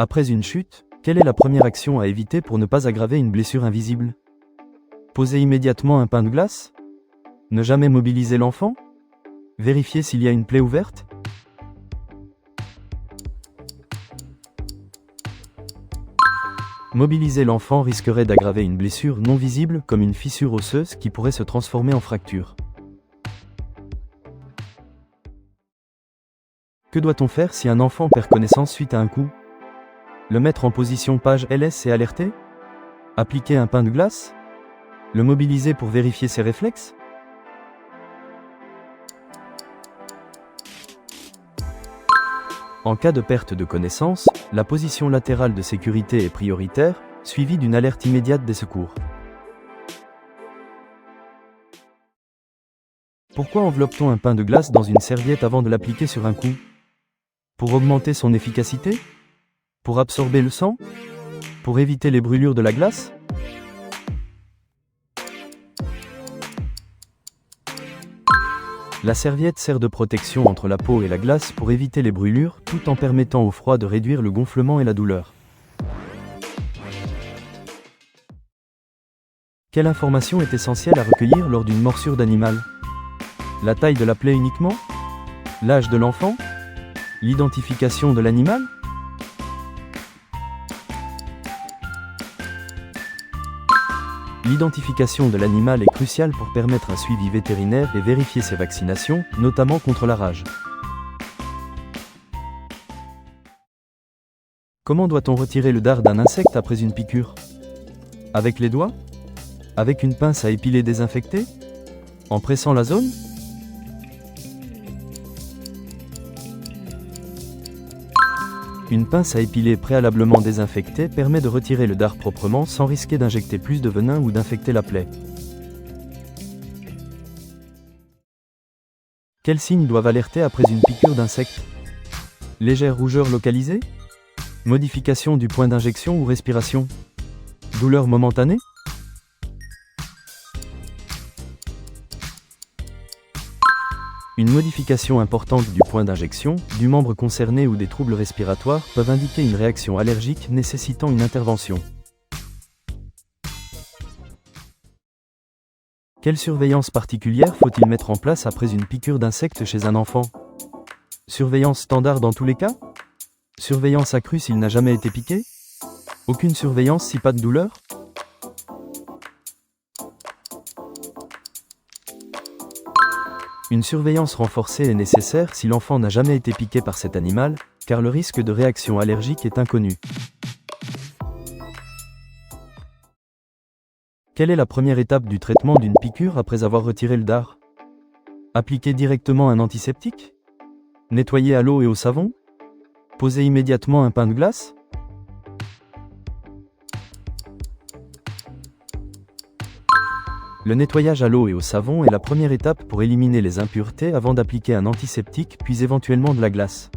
Après une chute, quelle est la première action à éviter pour ne pas aggraver une blessure invisible? Poser immédiatement un pain de glace? Ne jamais mobiliser l'enfant? Vérifier s'il y a une plaie ouverte? Mobiliser l'enfant risquerait d'aggraver une blessure non visible comme une fissure osseuse qui pourrait se transformer en fracture. Que doit-on faire si un enfant perd connaissance suite à un coup? Le mettre en position page LS et alerter? Appliquer un pain de glace? Le mobiliser pour vérifier ses réflexes? En cas de perte de connaissance, la position latérale de sécurité est prioritaire, suivie d'une alerte immédiate des secours. Pourquoi enveloppe-t-on un pain de glace dans une serviette avant de l'appliquer sur un coup? Pour augmenter son efficacité? Pour absorber le sang? Pour éviter les brûlures de la glace? La serviette sert de protection entre la peau et la glace pour éviter les brûlures, tout en permettant au froid de réduire le gonflement et la douleur. Quelle information est essentielle à recueillir lors d'une morsure d'animal? La taille de la plaie uniquement? L'âge de l'enfant? L'identification de l'animal? L'identification de l'animal est cruciale pour permettre un suivi vétérinaire et vérifier ses vaccinations, notamment contre la rage. Comment doit-on retirer le dard d'un insecte après une piqûre? Avec les doigts? Avec une pince à épiler désinfectée? En pressant la zone? Une pince à épiler préalablement désinfectée permet de retirer le dard proprement sans risquer d'injecter plus de venin ou d'infecter la plaie. Quels signes doivent alerter après une piqûre d'insecte? Légère rougeur localisée? Modification du point d'injection ou respiration? Douleur momentanée? Une modification importante du point d'injection, du membre concerné ou des troubles respiratoires peuvent indiquer une réaction allergique nécessitant une intervention. Quelle surveillance particulière faut-il mettre en place après une piqûre d'insecte chez un enfant? Surveillance standard dans tous les cas? Surveillance accrue s'il n'a jamais été piqué? Aucune surveillance si pas de douleur? Une surveillance renforcée est nécessaire si l'enfant n'a jamais été piqué par cet animal, car le risque de réaction allergique est inconnu. Quelle est la première étape du traitement d'une piqûre après avoir retiré le dard? Appliquer directement un antiseptique? Nettoyer à l'eau et au savon? Poser immédiatement un pain de glace? Le nettoyage à l'eau et au savon est la première étape pour éliminer les impuretés avant d'appliquer un antiseptique puis éventuellement de la glace.